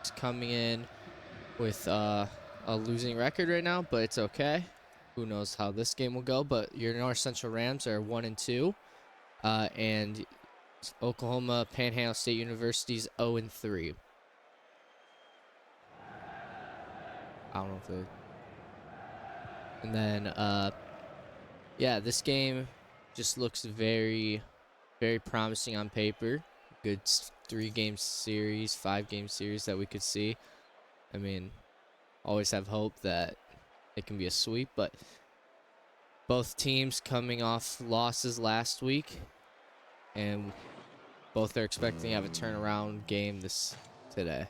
is coming in with a losing record right now, but it's okay. Who knows how this game will go? But your North Central Rams are 1-2, and Oklahoma Panhandle State University's 0-3. I don't know if they. And then, yeah, this game just looks very, very promising on paper. Good 3-game series, 5-game series that we could see. I mean, always have hope that it can be a sweep, but both teams coming off losses last week, and both are expecting to have a turnaround game today.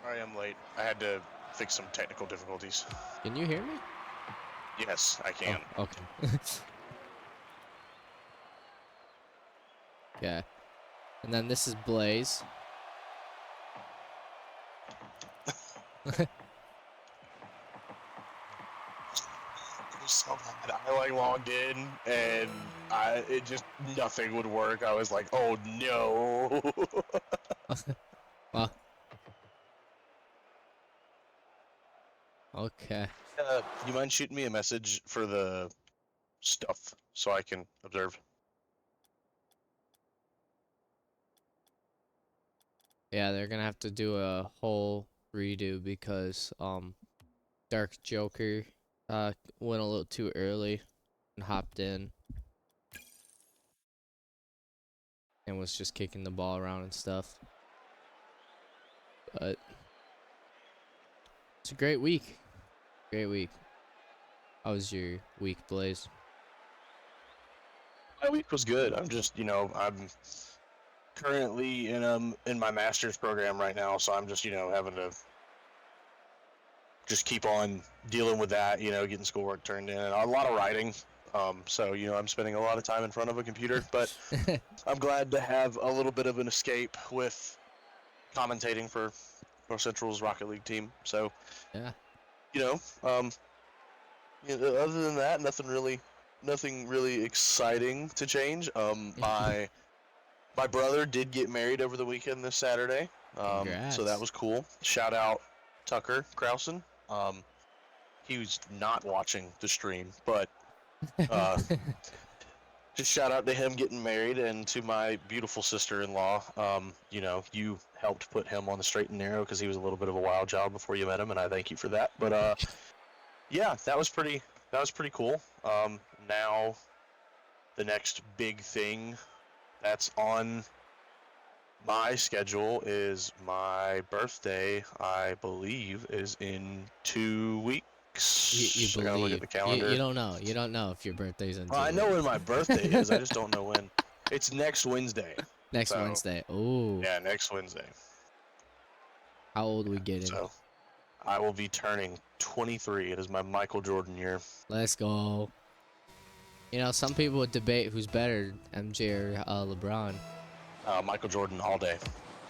Sorry, I'm late. I had to fix some technical difficulties. Can you hear me? Yes, I can. Oh, okay. Yeah. And then this is Blaze. So bad. I logged in and it just nothing would work. I was like, oh no. Well, okay. You mind shooting me a message for the stuff so I can observe? Yeah, they're gonna have to do a whole redo because Dark Joker went a little too early and hopped in and was just kicking the ball around and stuff. But it's a great week. Great week. How was your week, Blaze? My week was good. I'm just, I'm currently in my master's program right now, so I'm just, having to just keep on dealing with that, getting schoolwork turned in, and a lot of writing. So, I'm spending a lot of time in front of a computer, but I'm glad to have a little bit of an escape with commentating for North Central's Rocket League team. So, Yeah. Other than that, nothing really exciting to change. My brother did get married over the weekend this Saturday. So that Congrats. was cool. Shout out Tucker Krausen. He was not watching the stream, but just shout out to him getting married and to my beautiful sister-in-law. You helped put him on the straight and narrow because he was a little bit of a wild child before you met him, and I thank you for that. But yeah, that was pretty cool. Now the next big thing that's on my schedule is my birthday. I believe is in 2 weeks. You I gotta look believe. at the calendar. You don't know. You don't know if your birthday's in 2 I know weeks. when my birthday is. I just don't know when. It's next Wednesday. Next Wednesday. Oh. Yeah, next Wednesday. How old are we getting? So I will be turning 23. It is my Michael Jordan year. Let's go. Some people would debate who's better, MJ or LeBron. Michael Jordan all day.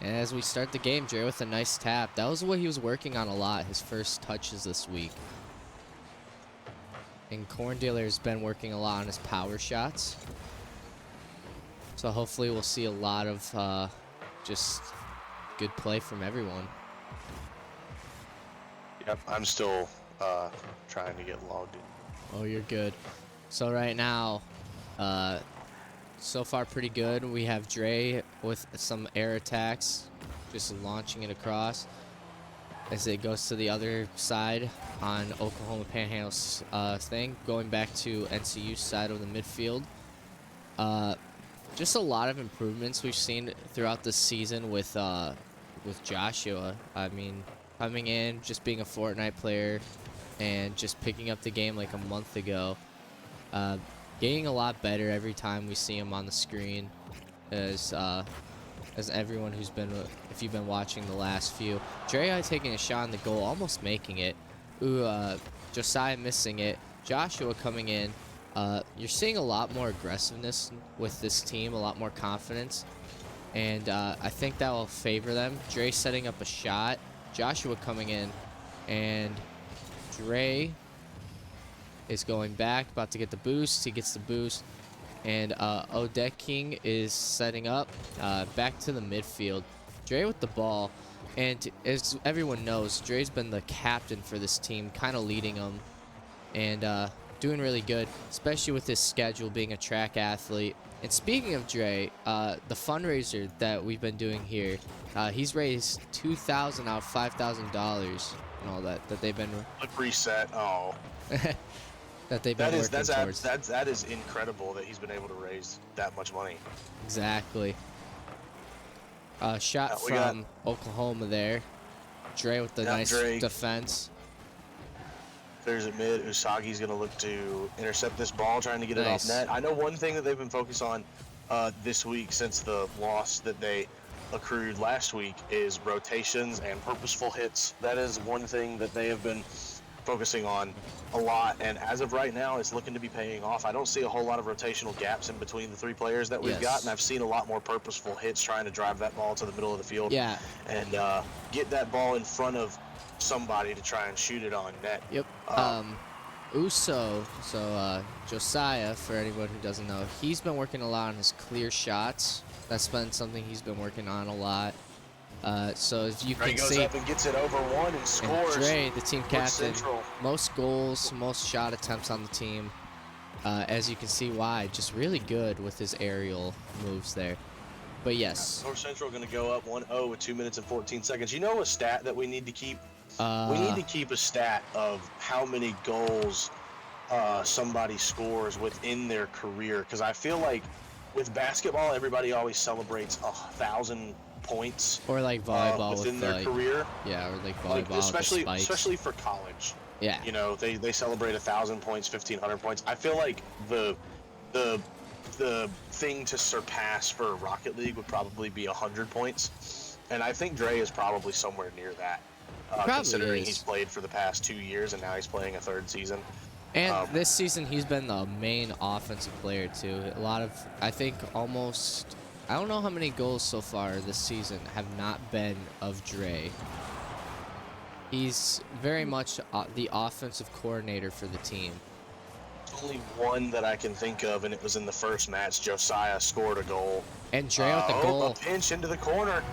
And as we start the game, Dre with a nice tap. That was what he was working on a lot, his first touches this week. And Corndealer's been working a lot on his power shots. So hopefully we'll see a lot of just good play from everyone. Yep, I'm still trying to get logged in. Oh, you're good. So right now, so far pretty good. We have Dre with some air attacks, just launching it across as it goes to the other side on Oklahoma Panhandle's thing, going back to NCU's side of the midfield. Just a lot of improvements we've seen throughout the season with Joshua. I mean, coming in, just being a Fortnite player, and just picking up the game like a month ago. Getting a lot better every time we see him on the screen, as everyone who's been, if you've been watching the last few. Dre taking a shot on the goal, almost making it. Josiah missing it. Joshua coming in. You're seeing a lot more aggressiveness with this team, a lot more confidence, and I think that will favor them. Dre setting up a shot. Joshua coming in, and Dre is going back, about to get the boost. He gets the boost, And Odette King is setting up back to the midfield. Dre with the ball. And as everyone knows, Dre's been the captain for this team, kind of leading them and doing really good, especially with his schedule being a track athlete. And speaking of Dre, the fundraiser that we've been doing here, he's raised $2,000 out of $5,000 and all that they've been Look reset. Oh, that they've been working towards. that is incredible that he's been able to raise that much money. Exactly. Shot We got from Oklahoma there. Dre with the nice Dre. defense. There's a mid. Usagi's going to look to intercept this ball, trying to get it off Nice. net. I know one thing that they've been focused on this week since the loss that they accrued last week is rotations and purposeful hits. That is one thing that they have been focusing on a lot, and as of right now, it's looking to be paying off. I don't see a whole lot of rotational gaps in between the three players that we've got, and I've seen a lot more purposeful hits trying to drive that ball to the middle of the field and get that ball in front of somebody to try and shoot it on net. Yep. Uso, so Josiah, for anyone who doesn't know, he's been working a lot on his clear shots. That's been something he's been working on a lot. So as you Dre can goes see, up and gets it over one and scores. and Dre, the team captain, Central. most goals, most shot attempts on the team. As you can see why, just really good with his aerial moves there. But yes. North Central going to go up 1-0 with 2 minutes and 14 seconds. You know a stat that we need to keep? We need to keep a stat of how many goals somebody scores within their career, because I feel like with basketball, everybody always celebrates 1,000 points or like volleyball within with their career. Yeah, or like volleyball, especially for college. Yeah, you know, they celebrate 1,000 points, 1,500 points. I feel like the thing to surpass for Rocket League would probably be 100 points, and I think Dre is probably somewhere near that. Considering he's played for the past 2 years and now he's playing a third season. And this season he's been the main offensive player too. A lot of, I think almost, I don't know how many goals so far this season have not been of Dre. He's very much the offensive coordinator for the team. Only one that I can think of, and it was in the first match. Josiah scored a goal. And Dre with the goal. A pinch into the corner.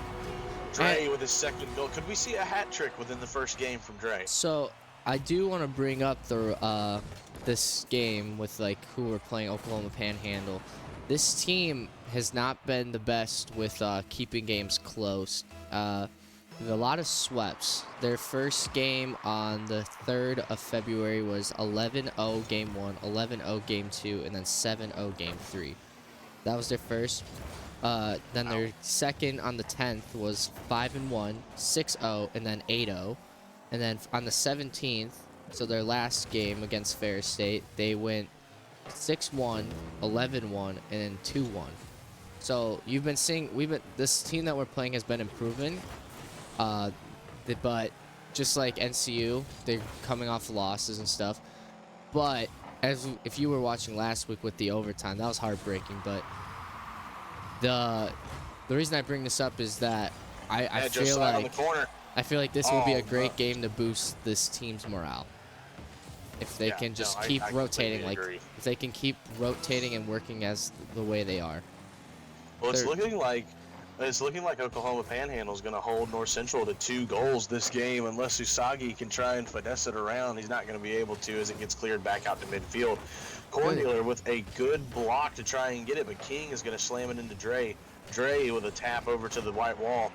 Dre with his second goal. Could we see a hat trick within the first game from Dre? So I do want to bring up the this game with like who we're playing, Oklahoma Panhandle. This team has not been the best with keeping games close. A lot of sweeps. Their first game on the 3rd of February was 11-0 game 1, 11-0 game 2, and then 7-0 game 3. That was their first. Then their second on the 10th was 5-1, 6-0, and then 8-0. And then on the 17th, so their last game against Ferris State, they went 6-1, 11-1, and then 2-1. So you've been seeing, this team that we're playing has been improving. But just like NCU, they're coming off losses and stuff. But if you were watching last week with the overtime, that was heartbreaking. But the reason I bring this up is that I feel like this will be a great game to boost this team's morale. If they can just keep rotating, like if they can keep rotating and working as the way they are. Well, it's looking like Oklahoma Panhandle is going to hold North Central to 2 goals this game, unless Usagi can try and finesse it around. He's not going to be able to as it gets cleared back out to midfield. Cornmuller with a good block to try and get it, but King is going to slam it into Dre. Dre with a tap over to the white wall.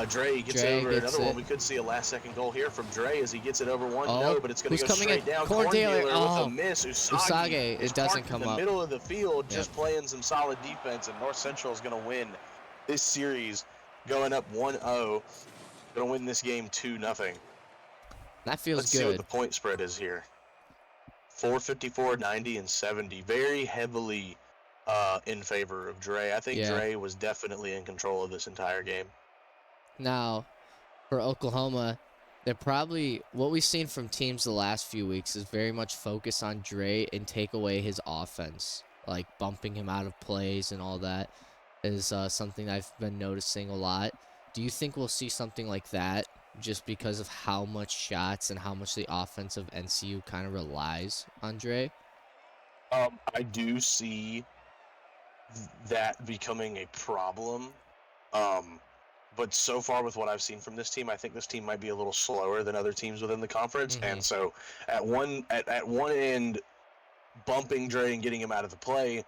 Dre gets another one. We could see a last-second goal here from Dre as he gets it over one. No, but it's going to go straight down. Cornmuller with a miss. Usagi it doesn't come in up. the middle of the field, just playing some solid defense, and North Central is going to win this series, going up 1-0. Going to win this game 2-0. That feels Let's good. see what the point spread is here. 454, 90, and 70. Very heavily in favor of Dre. I think Dre was definitely in control of this entire game. Now, for Oklahoma, they're probably, what we've seen from teams the last few weeks is very much focus on Dre and take away his offense, like bumping him out of plays and all that is something I've been noticing a lot. Do you think we'll see something like that just because of how much shots and how much the offense of NCU kind of relies on Dre? I do see that becoming a problem. Um, but so far with what I've seen from this team, I think this team might be a little slower than other teams within the conference. Mm-hmm. And so at one end, bumping Dre and getting him out of the play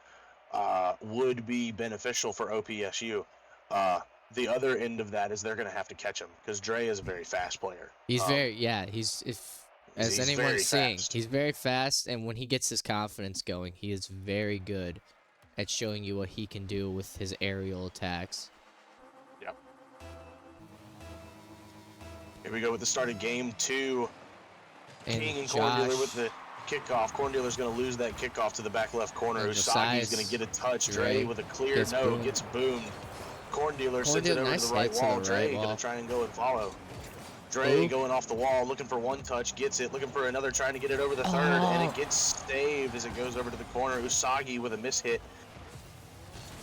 would be beneficial for OPSU. The other end of that is they're going to have to catch him because Dre is a very fast player. He's as He's anyone's very seeing, fast. he's very fast, and when he gets his confidence going, he is very good at showing you what he can do with his aerial attacks. Yep. Here we go with the start of game 2. And King and Josh, Corndealer with the kickoff. Corndealer's going to lose that kickoff to the back left corner. And Usagi's going to get a touch. Dre with a clear gets boomed. Corndealer sends it over nice to the right hit wall. to the right Dre wall. going to try and go and follow. Dre going off the wall, looking for one touch, gets it, looking for another, trying to get it over the third, and it gets saved as it goes over to the corner. Usagi with a mishit.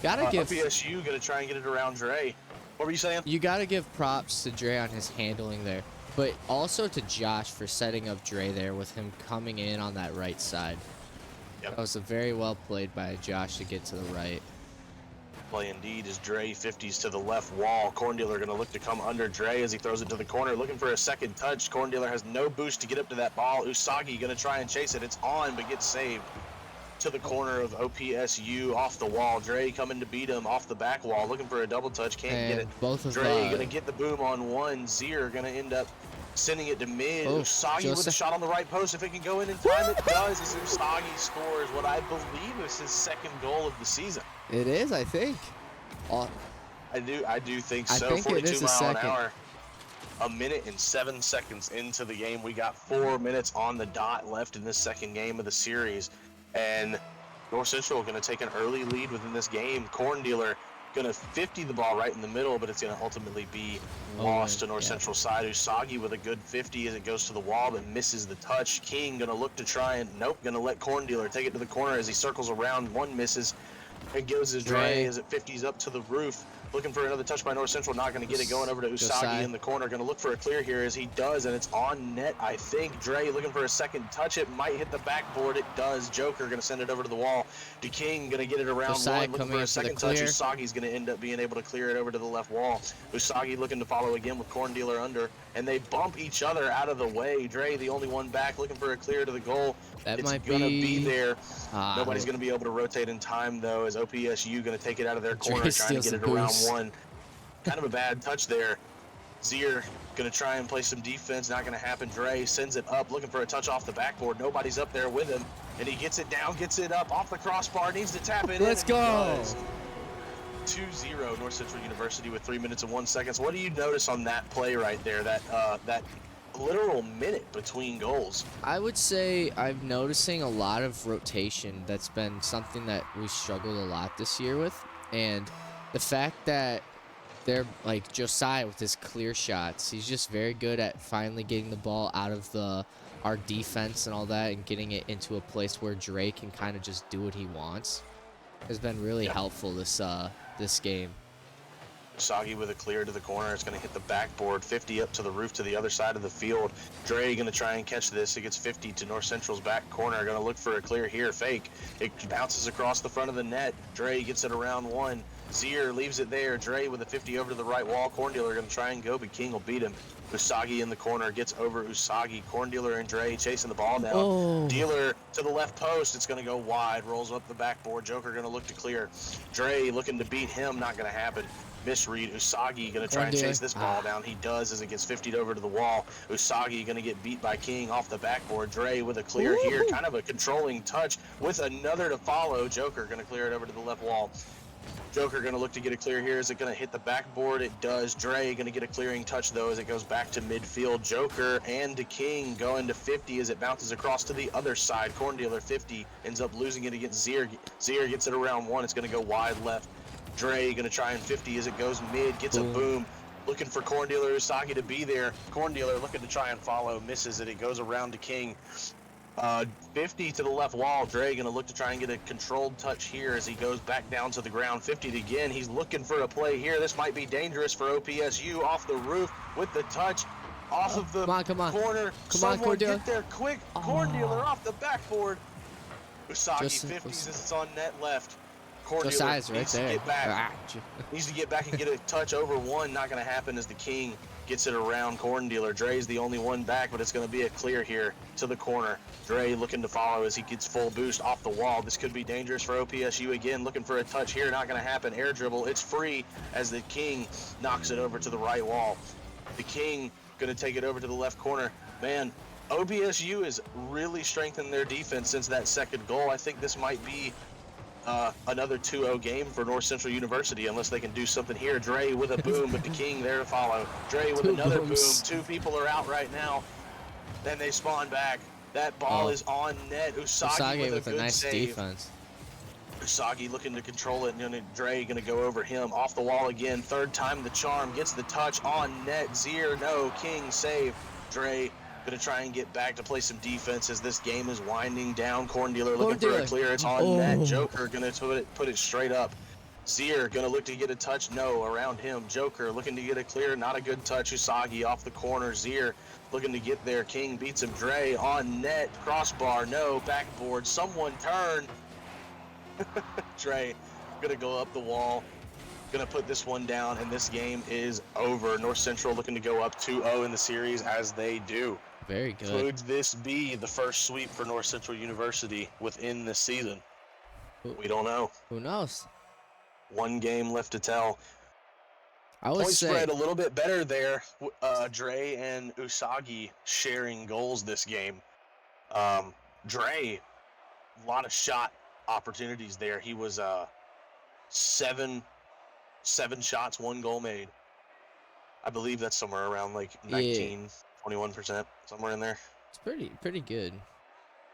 OPSU going to try and get it around Dre. What were you saying? You gotta give props to Dre on his handling there, but also to Josh for setting up Dre there with him coming in on that right side. Yep. That was a very well played by Josh to get to the right. Play indeed as Dre 50s to the left wall. Corndealer going to look to come under Dre as he throws it to the corner, looking for a second touch. Corndealer has no boost to get up to that ball. Usagi going to try and chase it. It's on, but gets saved. To the corner of OPSU off the wall. Dre coming to beat him off the back wall, looking for a double touch, can't get it. Dre gonna get the boom on one. Zier gonna end up sending it to mid. Usagi with a shot on the right post. If it can go in time, it does. As Usagi scores what I believe is his second goal of the season. It is, I think. I do think so. I think 42 mile an hour. A minute and 7 seconds into the game. We got 4 minutes on the dot left in this second game of the series. And North Central going to take an early lead within this game. Corndealer going to 50 the ball right in the middle, but it's going to ultimately be lost to North Central side. Usagi with a good 50 as it goes to the wall, but misses the touch. King going to look to try and, going to let Corndealer take it to the corner as he circles around. One misses and goes to Dre as it 50s up to the roof. Looking for another touch by North Central, not going to get it. Going over to Usagi in the corner, going to look for a clear here as he does, and it's on net, I think. Dre looking for a second touch. It might hit the backboard. It does. Joker going to send it over to the wall. DeKing going to get it around one, looking for a second touch. Usagi's going to end up being able to clear it over to the left wall. Usagi looking to follow again with Corndealer under, and they bump each other out of the way. Dre, the only one back, looking for a clear to the goal. It's going to be there. Nobody's going to be able to rotate in time, though, as OPSU going to take it out of their corner, trying to get it around one. Kind of a bad touch there. Zier going to try and play some defense. Not going to happen. Dre sends it up, looking for a touch off the backboard. Nobody's up there with him, and he gets it down, gets it up off the crossbar, needs to tap it in. Let's go. 2-0 North Central University with 3 minutes and 1 second. What do you notice on that play right there? That literal minute between goals. I would say I'm noticing a lot of rotation. That's been something that we struggled a lot this year with, and the fact that they're like Josiah with his clear shots, he's just very good at finally getting the ball out of our defense and all that, and getting it into a place where Dre can kind of just do what he wants. Has been really helpful this game. Usagi with a clear to the corner. It's going to hit the backboard, 50 up to the roof to the other side of the field. Dre going to try and catch this. It gets 50 to North Central's back corner. Going to look for a clear here. Fake. It bounces across the front of the net. Dre gets it around one. Zier leaves it there. Dre with a 50 over to the right wall. Corndealer going to try and go, but King will beat him. Usagi in the corner gets over Usagi. Corndealer and Dre chasing the ball down. Dealer to the left post. It's going to go wide. Rolls up the backboard. Joker going to look to clear. Dre looking to beat him. Not going to happen. Misread. Usagi going to try and chase this ball down. He does as it gets 50'd over to the wall. Usagi going to get beat by King off the backboard. Dre with a clear here. Kind of a controlling touch with another to follow. Joker going to clear it over to the left wall. Joker going to look to get a clear here. Is it going to hit the backboard? It does. Dre going to get a clearing touch, though, as it goes back to midfield. Joker and DeKing going to 50 as it bounces across to the other side. Corndealer 50 ends up losing it against Zier. Zier gets it around one. It's going to go wide left. Dre going to try and 50 as it goes mid. Gets a boom. Looking for Corndealer Usagi to be there. Corndealer looking to try and follow. Misses it. It goes around DeKing. 50 to the left wall. Dre going to look to try and get a controlled touch here as he goes back down to the ground. 50 again. He's looking for a play here. This might be dangerous for OPSU. Off the roof with the touch. Off of the corner. Someone get there quick. Corndealer off the backboard. Usagi 50s as it's on net left. Corn Dealer Josiah's right needs to there. get back. Ah, Needs to get back and get a touch over one. Not going to happen as the King gets it around Corn Dealer. Dre's the only one back, but it's going to be a clear here to the corner. Dre looking to follow as he gets full boost off the wall. This could be dangerous for OPSU again. Looking for a touch here. Not going to happen. Air dribble. It's free as the King knocks it over to the right wall. The King going to take it over to the left corner. Man, OPSU has really strengthened their defense since that second goal. I think this might be another 2-0 game for North Central University unless they can do something here. Dre with a boom, but the King there to follow. Dre with another boom. Two people are out right now. Then they spawn back. That ball is on net. Usagi with a good nice save. defense. Usagi looking to control it, and Dre going to go over him. Off the wall again. Third time the charm. Gets the touch on net. Zier, no. King save. Dre going to try and get back to play some defense as this game is winding down. Corn Dealer looking for a clear. It's on net. Joker going to put it straight up. Zier going to look to get a touch. No, around him. Joker looking to get a clear. Not a good touch. Usagi off the corner. Zier looking to get there. King beats him. Dre on net. Crossbar. No. Backboard. Someone turn. Dre going to go up the wall. Going to put this one down, and this game is over. North Central looking to go up 2-0 in the series as they do. Very good. Could this be the first sweep for North Central University within this season? We don't know. Who knows? One game left to tell. I would Point say spread a little bit better there. Dre and Usagi sharing goals this game. Dre, a lot of shot opportunities there. He was seven shots, 1 goal made. I believe that's somewhere around like 21%, somewhere in there. It's pretty good.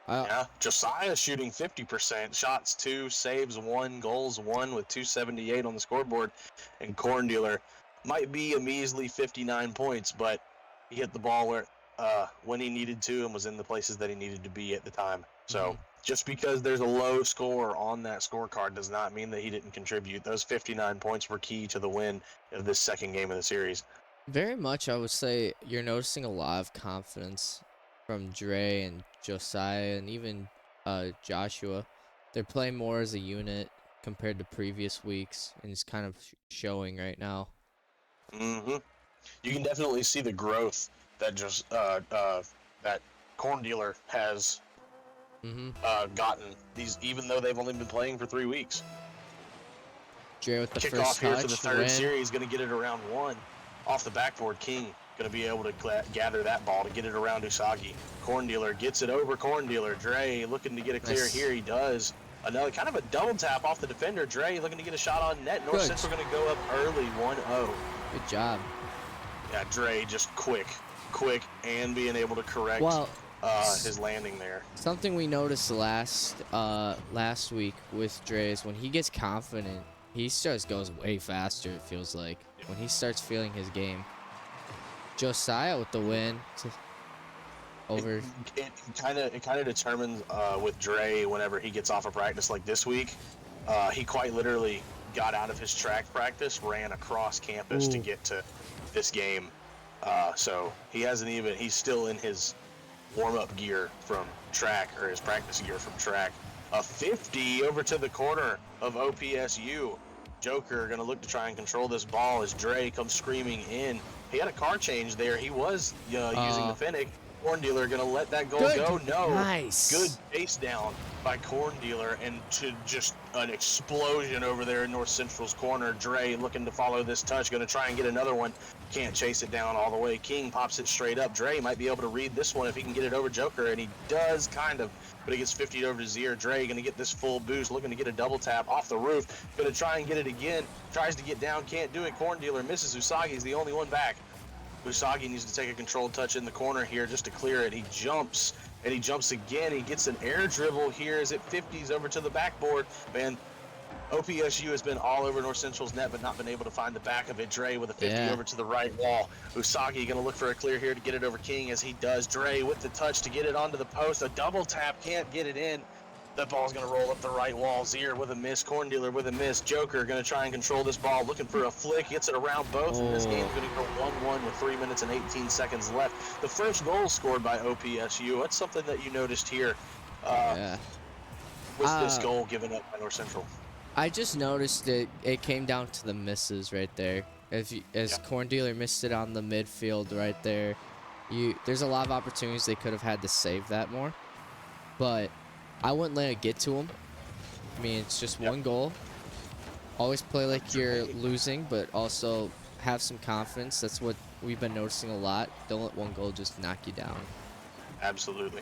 Yeah, Josiah shooting 50%, shots 2, saves 1, goals 1 with 278 on the scoreboard. And Corn Dealer might be a measly 59 points, but he hit the ball where when he needed to and was in the places that he needed to be at the time. So just because there's a low score on that scorecard does not mean that he didn't contribute. Those 59 points were key to the win of this second game of the series. Very much, I would say you're noticing a lot of confidence from Dre and Josiah and even Joshua. They're playing more as a unit compared to previous weeks, and it's kind of showing right now. You can definitely see the growth that that Corn Dealer has gotten these, even though they've only been playing for 3 weeks. Dre with the Kick first off here touch, for the third win. series, going to get it around 1 off the backboard. King going to be able to gather that ball to get it around Usagi. Corn Dealer gets it over Corn Dealer. Dre looking to get a clear here. He does. Another kind of a double tap off the defender. Dre looking to get a shot on net. North Central going to go up early 1-0. Good job. Yeah, Dre just quick, and being able to correct his landing there. Something we noticed last week with Dre is when he gets confident, he just goes way faster, it feels like, when he starts feeling his game. Josiah with the win. Over. It kind of determines with Dre whenever he gets off of practice like this week. He quite literally got out of his track practice, ran across campus to get to this game. So he's still in his warm-up gear from track, or his practice gear from track. A 50 over to the corner of OPSU. Joker going to look to try and control this ball as Dre comes screaming in. He had a car change there. He was using the Fennec. Corn Dealer going to let that goal go. No. Nice. Good base down by Corn Dealer, and to just an explosion over there in North Central's corner. Dre looking to follow this touch, going to try and get another one. Can't chase it down all the way. King pops it straight up. Dre might be able to read this one if he can get it over Joker, and he does kind of, but he gets 50 over to Zier. Dre going to get this full boost, looking to get a double tap off the roof. Going to try and get it again. Tries to get down, can't do it. Corn Dealer misses. Usagi's the only one back. Usagi needs to take a controlled touch in the corner here just to clear it. He jumps, and he jumps again. He gets an air dribble here as it 50s over to the backboard. Man, OPSU has been all over North Central's net, but not been able to find the back of it. Dre with a 50 over to the right wall. Usagi going to look for a clear here to get it over King as he does. Dre with the touch to get it onto the post. A double tap, can't get it in. That ball's going to roll up the right wall. Zier with a miss. Corn Dealer with a miss. Joker going to try and control this ball. Looking for a flick. Gets it around both. And this game's going to go 1-1 with 3 minutes and 18 seconds left. The first goal scored by OPSU. That's something that you noticed here with this goal given up by North Central. I just noticed it came down to the misses right there. As Yeah, Corn Dealer missed it on the midfield right there, there's a lot of opportunities they could have had to save that more. But I wouldn't let it get to them. I mean, it's just yeah. one goal. Always play like you're Dre, losing, but also have some confidence. That's what we've been noticing a lot. Don't let one goal just knock you down. absolutely.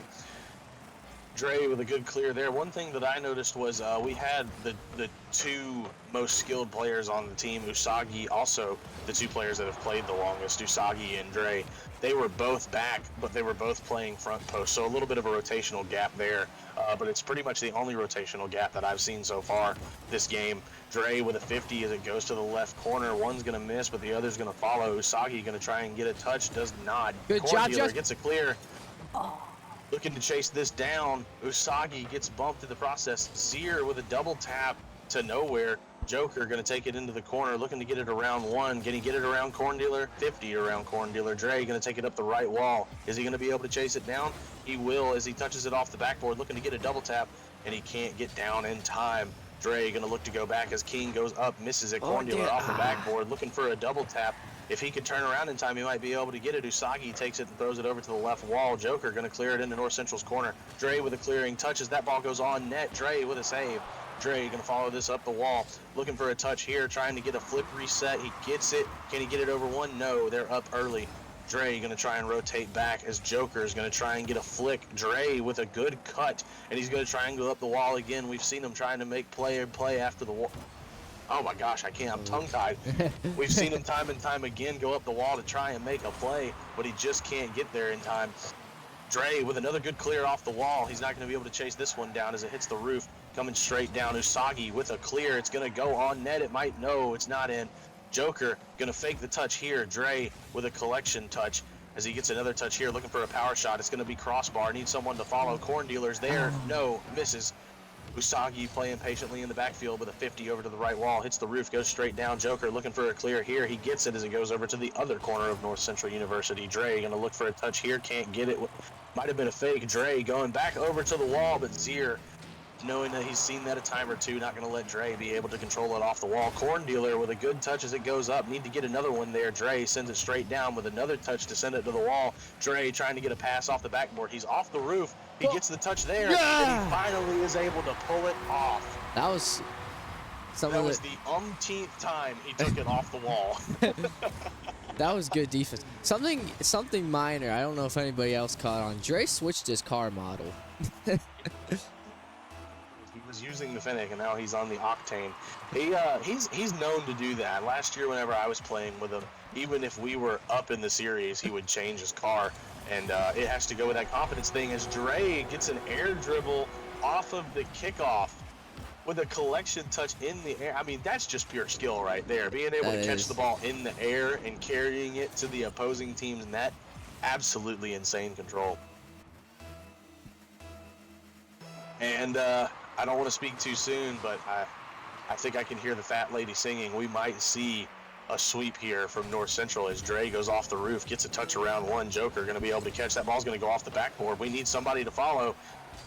Dre with a good clear there. One thing that I noticed was we had the two most skilled players on the team, Usagi, also the two players that have played the longest, Usagi and Dre. They were both back, but they were both playing front post, so a little bit of a rotational gap there. But it's pretty much the only rotational gap that I've seen so far this game. Dre with a 50 as it goes to the left corner. One's going to miss, but the other's going to follow. Usagi going to try and get a touch, does not. Good Corn job, Dealer Josh. gets a clear. Looking to chase this down. Usagi gets bumped in the process. Zier with a double tap to nowhere. Joker going to take it into the corner, looking to get it around one. Can he get it around Corn Dealer? 50 around Corn Dealer. Dre going to take it up the right wall. Is he going to be able to chase it down? He will as he touches it off the backboard, looking to get a double tap, and he can't get down in time. Dre going to look to go back as King goes up, misses it. Corn Dealer off the backboard, looking for a double tap. If he could turn around in time, he might be able to get it. Usagi takes it and throws it over to the left wall. Joker going to clear it into North Central's corner. Dre with a clearing, touches. That ball goes on net. Dre with a save. Dre going to follow this up the wall. Looking for a touch here, trying to get a flip reset. He gets it. Can he get it over one? No, they're up early. Dre going to try and rotate back as Joker is going to try and get a flick. Dre with a good cut, and he's going to try and go up the wall again. We've seen him trying to make play after the wall. Oh my gosh, I can't. I'm tongue-tied. We've seen him time and time again go up the wall to try and make a play, but he just can't get there in time. Dre with another good clear off the wall. He's not going to be able to chase this one down as it hits the roof. Coming straight down. Usagi with a clear. It's going to go on net. It might. No, it's not in. Joker going to fake the touch here. Dre with a collection touch as he gets another touch here, looking for a power shot. It's going to be crossbar. Needs someone to follow. Corn Dealer's there. No, misses. Usagi playing patiently in the backfield with a 50 over to the right wall. Hits the roof, goes straight down. Joker looking for a clear here. He gets it as it goes over to the other corner of North Central University. Dre going to look for a touch here. Can't get it. Might have been a fake. Dre going back over to the wall, but Zier, knowing that he's seen that a time or two, not going to let Dre be able to control it off the wall. Corn Dealer with a good touch as it goes up. Need to get another one there. Dre sends it straight down with another touch to send it to the wall. Dre trying to get a pass off the backboard. He's off the roof. He gets the touch there, and he finally is able to pull it off. That was something. That was the umpteenth time he took it off the wall. That was good defense. Something minor. I don't know if anybody else caught on. Dre switched his car model. He was using the Fennec, and now he's on the Octane. He's known to do that. Last year, whenever I was playing with him, even if we were up in the series, he would change his car, and it has to go with that confidence thing. As Dre gets an air dribble off of the kickoff with a collection touch in the air. I mean, that's just pure skill right there. Being able to catch the ball in the air and carrying it to the opposing team's net, absolutely insane control. And I don't want to speak too soon, but I think I can hear the fat lady singing. We might see a sweep here from North Central as Dre goes off the roof, gets a touch around one. Joker going to be able to catch that. Ball's going to go off the backboard. We need somebody to follow.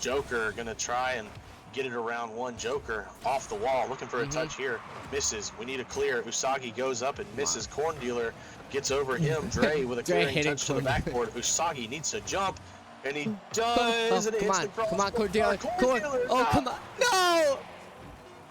Joker going to try and get it around one. Joker off the wall, looking for a touch here. Misses. We need a clear. Usagi goes up and misses. Corn Dealer gets over him. Dre with a clearing touch to the backboard. Usagi needs to jump. And he does, and it hits the crossbar. Come on, Corn Dealer. Come on. No!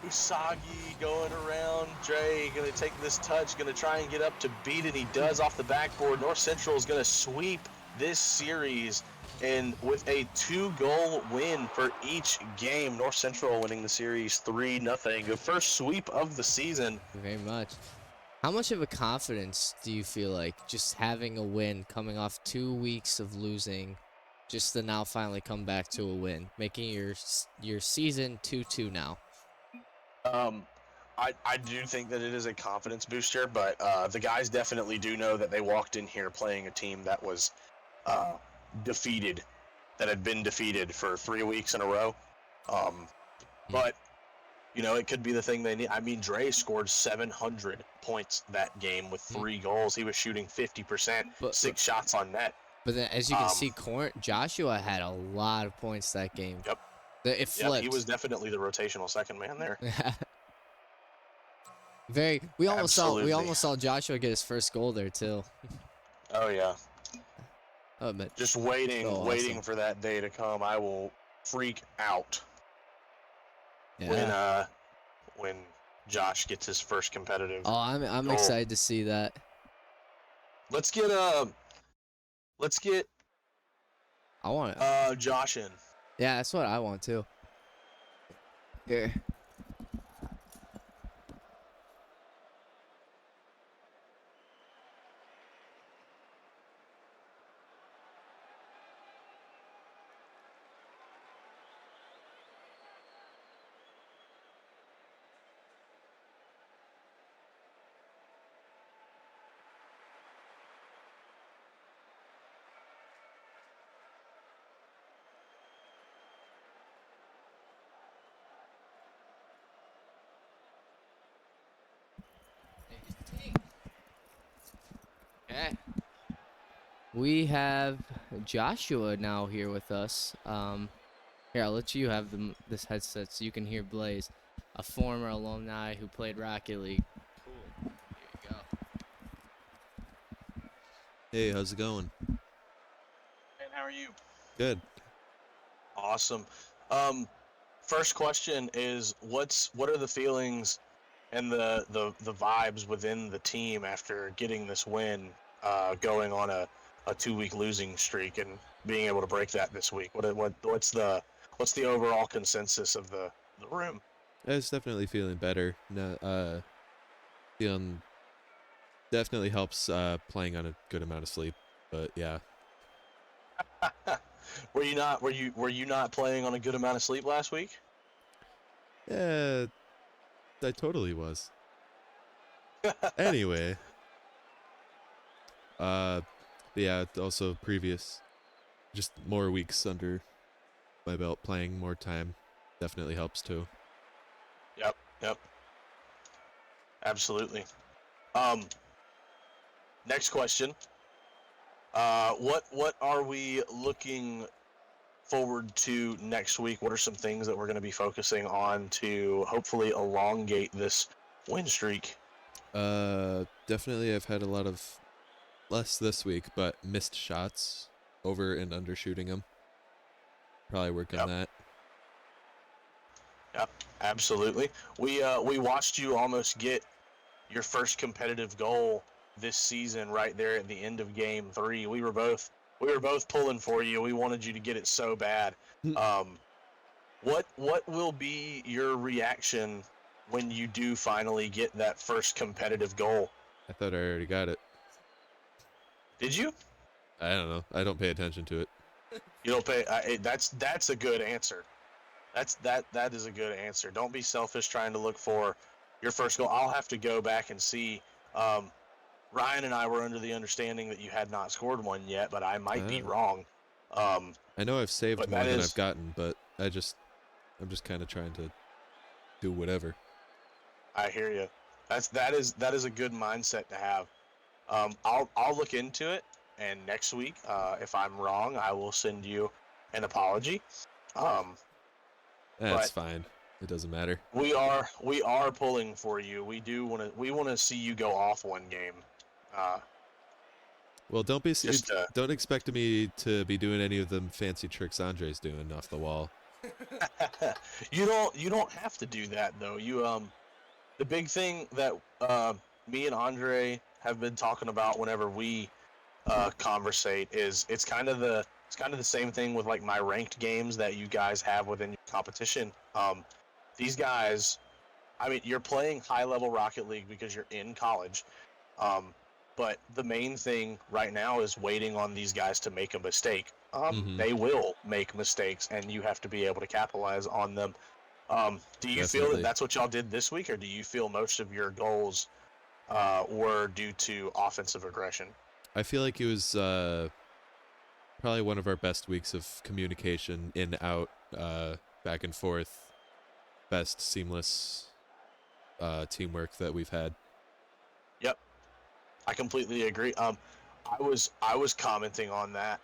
Usagi going around. Dre going to take this touch, going to try and get up to beat it. He does off the backboard. North Central is going to sweep this series, and with a 2-goal win for each game. North Central winning the series 3-0. The first sweep of the season. Very much. How much of a confidence do you feel like just having a win, coming off 2 weeks of losing, just to now finally come back to a win, making your season 2-2 now? I do think that it is a confidence booster, but the guys definitely do know that they walked in here playing a team that was defeated, that had been defeated for 3 weeks in a row. But, you know, it could be the thing they need. I mean, Dre scored 700 points that game with 3 goals. He was shooting 50%, 6 shots on net. But then, as you can see, Joshua had a lot of points that game. Yep. It flipped. Yep, he was definitely the rotational second man there. We almost Absolutely. saw Joshua get his first goal there too. Oh yeah. Oh, but Just so waiting awesome. for that day to come. I will freak out when Yeah. when Josh gets his first competitive Oh, I'm goal. excited to see that. Let's get let's get I want. Josh in. Yeah, that's what I want too. Here. Okay. We have Joshua now here with us. Here, I'll let you have this headset so you can hear Blaze, a former alumni who played Rocket League. Cool. Here you go. Hey, how's it going? And how are you? Good. Awesome. First question is what are the feelings and the vibes within the team after getting this win, going on a 2-week losing streak and being able to break that this week? What's the overall consensus of the room? I was definitely feeling better. No, feeling definitely helps playing on a good amount of sleep. But yeah. Were you not playing on a good amount of sleep last week? Yeah, I totally was. Anyway, uh yeah, also previous just more weeks under my belt playing more time definitely helps too. Yep, absolutely. Um, Next question. What are we looking forward to next week? What are some things that we're going to be focusing on to hopefully elongate this win streak? Definitely I've had a lot of less this week, but missed shots over and undershooting them. Probably work on Yep, that. yep, absolutely. We watched you almost get your first competitive goal this season right there at the end of game 3. We were both pulling for you. We wanted you to get it so bad. Um, what will be your reaction when you do finally get that first competitive goal? I thought I already got it. Did you? I don't know. I don't pay attention to it. You don't pay. That's a good answer. That is a good answer. Don't be selfish trying to look for your first goal. I'll have to go back and see. Um, Ryan and I were under the understanding that you had not scored one yet, but I might be Uh, wrong. Um, I know I've saved but that more than I've is, gotten, but I'm just kind of trying to do whatever. I hear you. That is a good mindset to have. I'll look into it, and next week, if I'm wrong, I will send you an apology. Um, That's but fine. It doesn't matter. we are pulling for you. We want to see you go off one game. Uh, Well, just don't expect me to be doing any of them fancy tricks Andre's doing off the wall. you don't have to do that though. The big thing that me and Andre have been talking about whenever we conversate is it's kind of the same thing with like my ranked games that you guys have within your competition. These guys, I mean, you're playing high level Rocket League because you're in college. Um, but the main thing right now is waiting on these guys to make a mistake. Mm-hmm. They will make mistakes, and you have to be able to capitalize on them. Do you feel that Definitely. that's what y'all did this week, or do you feel most of your goals were due to offensive aggression? I feel like it was probably one of our best weeks of communication, in, out, back and forth. Best seamless teamwork that we've had. Yep, I completely agree. I was commenting on that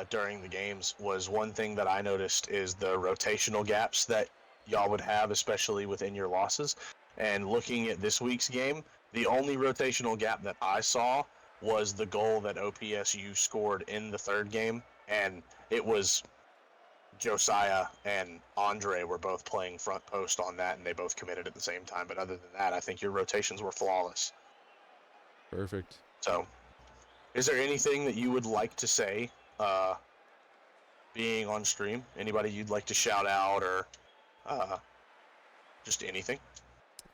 during the games. Was one thing that I noticed is the rotational gaps that y'all would have, especially within your losses. And looking at this week's game, the only rotational gap that I saw was the goal that OPSU scored in the third game, and it was Josiah and Andre were both playing front post on that, and they both committed at the same time. But other than that, I think your rotations were flawless. Perfect. So, is there anything that you would like to say, being on stream? Anybody you'd like to shout out, or just anything?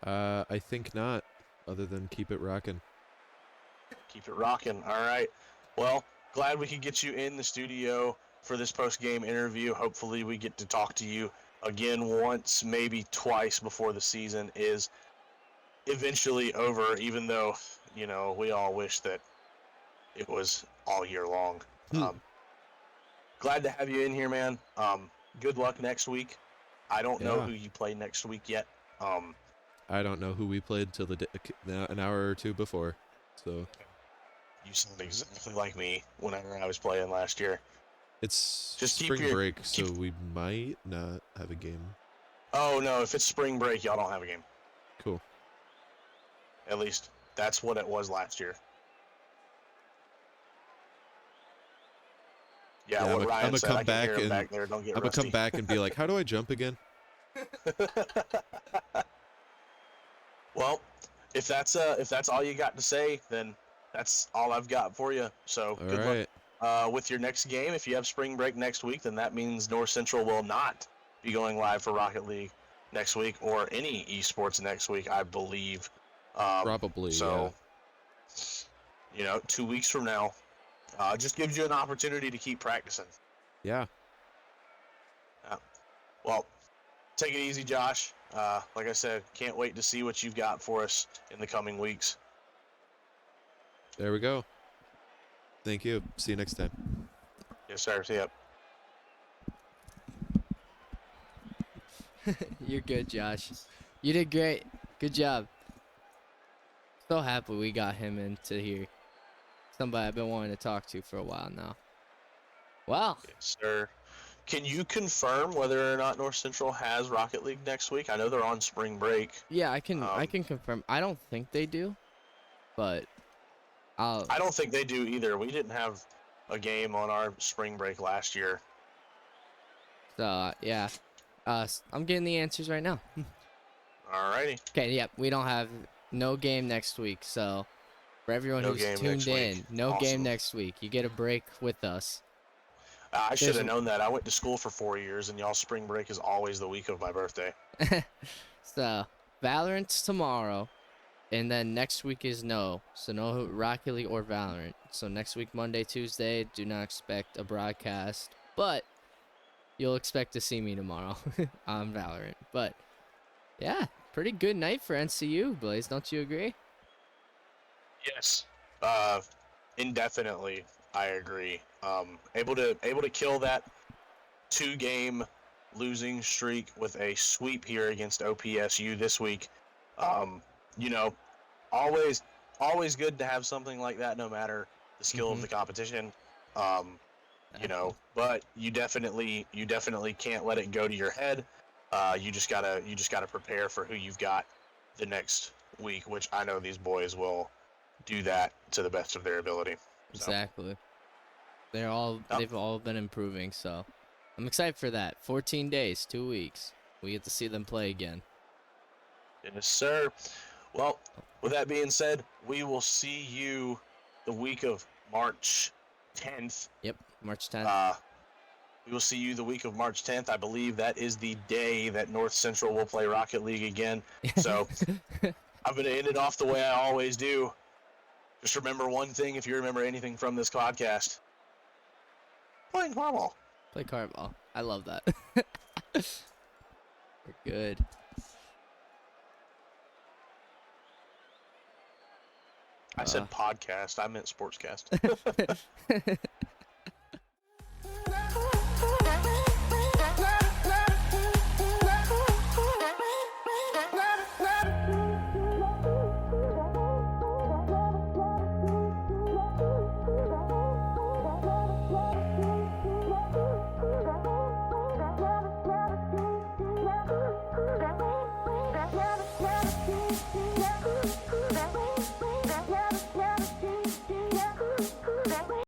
I think not, other than keep it rocking. Keep it rocking. All right. Well, glad we could get you in the studio for this post-game interview. Hopefully we get to talk to you again once, maybe twice before the season is eventually over, even though, you know, we all wish that it was all year long. Glad to have you in here, man. Good luck next week. I don't know Yeah. who you play next week yet. I don't know who we played till an hour or two before, so You sound exactly like me whenever I was playing last year. it's Just keep spring your- break, so we might not have a game. Oh, no, if it's spring break, y'all don't have a game. Cool. At least that's what it was last year. Yeah, Yeah, what I'm Ryan gonna said, come I can back hear him and back there. Don't get I'm gonna rusty. come back and be like, how do I jump again? Well, if that's all you got to say, then that's all I've got for you. So All good right. luck with your next game. If you have spring break next week, then that means North Central will not be going live for Rocket League next week or any esports next week, I believe. Probably, So, you know, 2 weeks from now, just gives you an opportunity to keep practicing. yeah. Well, take it easy, Josh. Like I said, can't wait to see what you've got for us in the coming weeks. There we go. Thank you. See you next time. Yes, sir. See ya. You're good, Josh. You did great. Good job. So happy we got him into here. Somebody I've been wanting to talk to for a while now. Wow. Yes, sir. Can you confirm whether or not North Central has Rocket League next week? I know they're on spring break. Yeah, I can Um, confirm. I don't think they do, but I'll I don't think they do either. We didn't have a game on our spring break last year. so yeah. I'm getting the answers right now. Alrighty. Okay, yep, we don't have no game next week. So for everyone No who's game tuned next week. in, no game Awesome. next week. You get a break with us. I should There's have a- known that. I went to school for 4 years, and y'all spring break is always the week of my birthday. So Valorant's tomorrow, and then next week is no. So no Rocket League or Valorant. So next week, Monday, Tuesday, do not expect a broadcast, but you'll expect to see me tomorrow on Valorant. But yeah, pretty good night for NCU, Blaze. Don't you agree? Yes. Indefinitely, I agree. Able to kill that 2-game losing streak with a sweep here against OPSU this week. You know, always good to have something like that, no matter the skill of the competition. You know, but you definitely can't let it go to your head. You just gotta prepare for who you've got the next week, which I know these boys will do that to the best of their ability. So, Exactly. Yep. They've all been improving, so I'm excited for that. 14 days, 2 weeks. We get to see them play again. yes, sir. Well, with that being said, we will see you the week of March 10th. Yep, March 10th. We will see you the week of March 10th. I believe that is the day that North Central will play Rocket League again. So I'm going to end it off the way I always do. Just remember one thing if you remember anything from this podcast. Playing Marble. Play cardball. I love that. We're good. I said podcast. I meant sportscast.